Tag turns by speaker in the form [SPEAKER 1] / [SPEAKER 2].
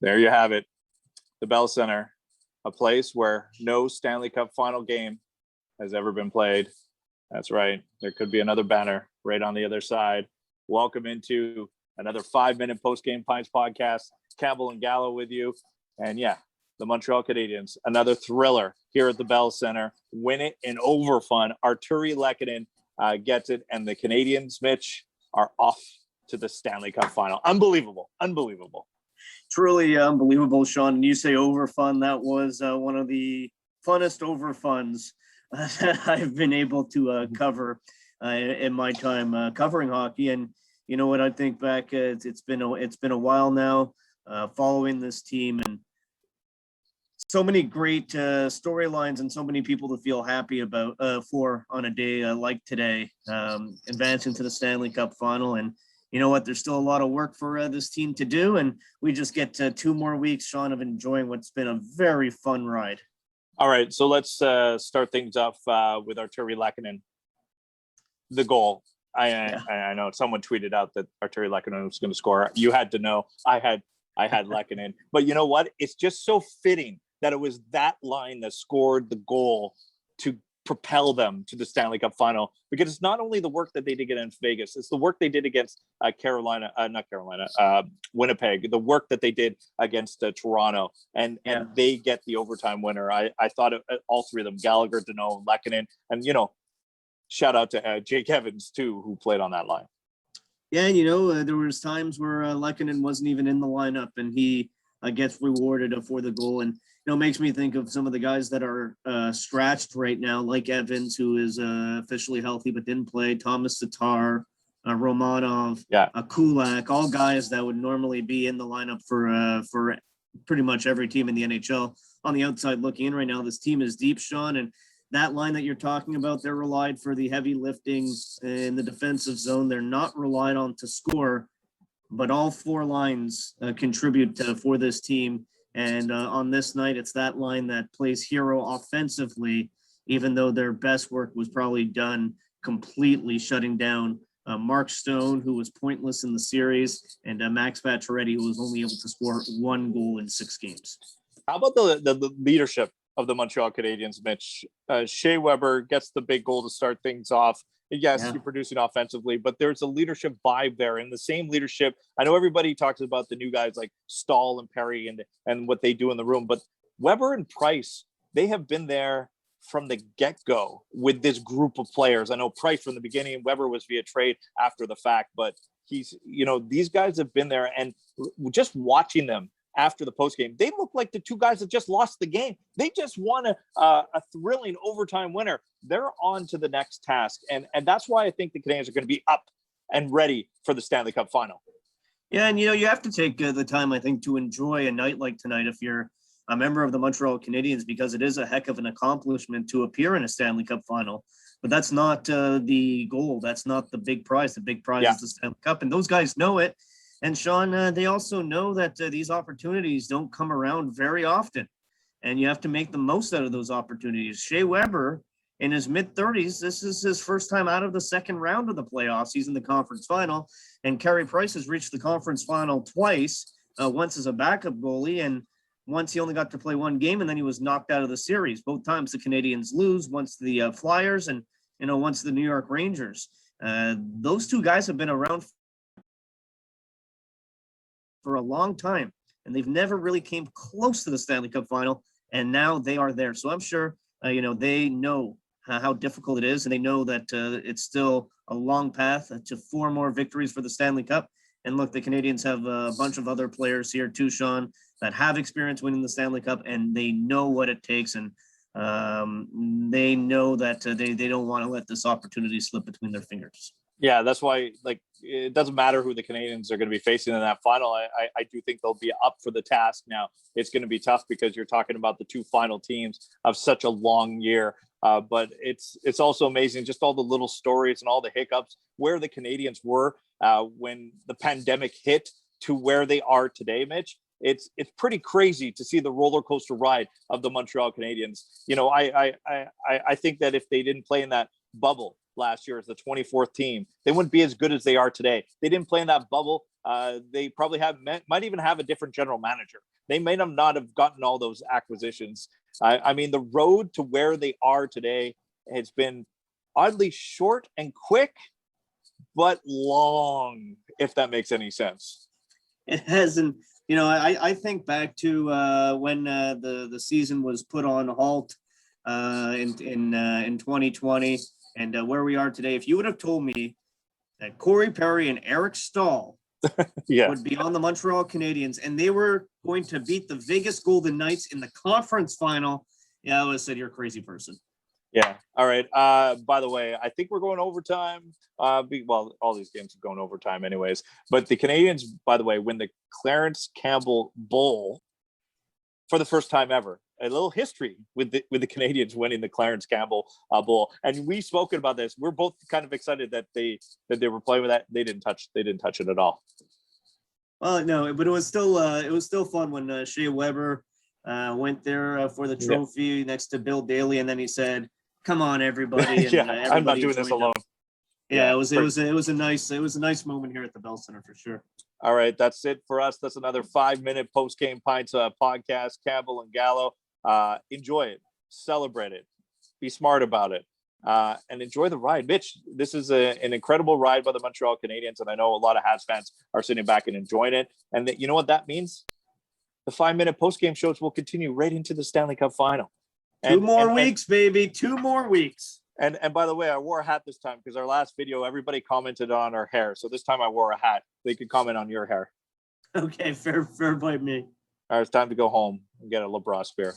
[SPEAKER 1] There you have it. The Bell Center, a place where no Stanley Cup final game has ever been played. That's right. There could be another banner right on the other side. Welcome into another 5-minute post-game Pints podcast. Campbell and Gallo with you. And yeah, the Montreal Canadiens, another thriller here at the Bell Center. Win it in overfun. Arturi Lehkonen gets it, and the Canadiens, Mitch, are off to the Stanley Cup final. Unbelievable.
[SPEAKER 2] Truly unbelievable, Sean. And you say overfun. That was one of the funnest overfuns that I've been able to cover in my time covering hockey. And you know what, I think back, it's been a while now following this team, and so many great storylines and so many people to feel happy about for on a day like today, advancing to the Stanley Cup final. And you know what, there's still a lot of work for this team to do, and we just get 2 more weeks, Sean, of enjoying what's been a very fun ride.
[SPEAKER 1] All right, so let's start things off with Arturi Lehkonen. The goal. I know someone tweeted out that Arturi Lehkonen was going to score. You had to know. I had Lehkonen. But you know what? It's just so fitting that it was that line that scored the goal to propel them to the Stanley Cup final, because it's not only the work that they did against Vegas, it's the work they did against Winnipeg, the work that they did against Toronto, and they get the overtime winner. I thought all three of them, Gallagher, Deneau, Lehkonen, and shout out to Jake Evans too, who played on that line.
[SPEAKER 2] Yeah, there was times where Lehkonen wasn't even in the lineup, and he gets rewarded for the goal. And makes me think of some of the guys that are scratched right now, like Evans, who is officially healthy but didn't play, Thomas Tatar, Romanov, Kulak, all guys that would normally be in the lineup for pretty much every team in the NHL. On the outside looking in right now, this team is deep, Sean, and that line that you're talking about, they're relied for the heavy lifting in the defensive zone. They're not relied on to score, but all 4 lines contribute for this team. And on this night, it's that line that plays hero offensively, even though their best work was probably done completely shutting down Mark Stone, who was pointless in the series, and Max Pacioretty, who was only able to score 1 goal in 6 games.
[SPEAKER 1] How about the leadership of the Montreal Canadiens, Mitch? Shea Weber gets the big goal to start things off. Yes, you're producing offensively, but there's a leadership vibe there, and the same leadership. I know everybody talks about the new guys like Stahl and Perry and what they do in the room, but Weber and Price, they have been there from the get-go with this group of players. I know Price from the beginning, Weber was via trade after the fact, but these guys have been there, and just watching them after the postgame, they look like the 2 guys that just lost the game. They just won a thrilling overtime winner. They're on to the next task. And that's why I think the Canadiens are going to be up and ready for the Stanley Cup final.
[SPEAKER 2] Yeah, and you have to take the time, I think, to enjoy a night like tonight if you're a member of the Montreal Canadiens, because it is a heck of an accomplishment to appear in a Stanley Cup final. But that's not the goal. That's not the big prize. The big prize is the Stanley Cup, and those guys know it. And Sean, they also know that these opportunities don't come around very often, and you have to make the most out of those opportunities. Shea Weber, in his mid-30s, this is his first time out of the second round of the playoffs. He's in the conference final, and Carey Price has reached the conference final twice, once as a backup goalie, and once he only got to play 1 game, and then he was knocked out of the series. Both times the Canadiens lose, once the Flyers and once the New York Rangers. Those 2 guys have been around for a long time, and they've never really came close to the Stanley Cup final, and now they are there. So I'm sure, they know how difficult it is, and they know that it's still a long path to 4 more victories for the Stanley Cup. And look, the Canadiens have a bunch of other players here too, Sean, that have experience winning the Stanley Cup, and they know what it takes, and they know that they don't want to let this opportunity slip between their fingers.
[SPEAKER 1] Yeah, that's why, it doesn't matter who the Canadiens are going to be facing in that final. I do think they'll be up for the task. Now, it's going to be tough because you're talking about the 2 final teams of such a long year. But it's also amazing, just all the little stories and all the hiccups, where the Canadiens were when the pandemic hit to where they are today, Mitch. It's pretty crazy to see the roller coaster ride of the Montreal Canadiens. I think that if they didn't play in that bubble last year as the 24th team, they wouldn't be as good as they are today. They didn't play in that bubble. They probably might even have a different general manager. They may not have gotten all those acquisitions. I mean, the road to where they are today has been oddly short and quick, but long, if that makes any sense.
[SPEAKER 2] It hasn't. I think back to when the season was put on halt in 2020, and where we are today. If you would have told me that Corey Perry and Eric Stahl would be on the Montreal Canadiens and they were going to beat the Vegas Golden Knights in the conference final, I would have said you're a crazy person.
[SPEAKER 1] Yeah. All right. By the way, I think we're going overtime. Well, all these games are going overtime anyways. But the Canadiens, by the way, win the Clarence Campbell Bowl for the first time ever. A little history with the Canadiens winning the Clarence Campbell Bowl. And we've spoken about this. We're both kind of excited that they were playing with that. They didn't touch it at all.
[SPEAKER 2] Well, no, but it was still fun when Shea Weber went there for the trophy next to Bill Daly, and then he said, "Come on, everybody!" And,
[SPEAKER 1] everybody I'm not doing this alone.
[SPEAKER 2] Yeah, it was a nice moment here at the Bell Center for sure.
[SPEAKER 1] All right, that's it for us. That's another 5-minute post-game pints podcast. Campbell and Gallo, enjoy it, celebrate it, be smart about it, and enjoy the ride. Mitch, this is an incredible ride by the Montreal Canadiens, and I know a lot of Habs fans are sitting back and enjoying it. And you know what that means? The 5-minute post-game shows will continue right into the Stanley Cup final.
[SPEAKER 2] Two more weeks, baby. 2 more weeks.
[SPEAKER 1] And by the way, I wore a hat this time because our last video, everybody commented on our hair. So this time I wore a hat. They could comment on your hair.
[SPEAKER 2] Okay, fair by me.
[SPEAKER 1] All right, it's time to go home and get a LaBrosse beer.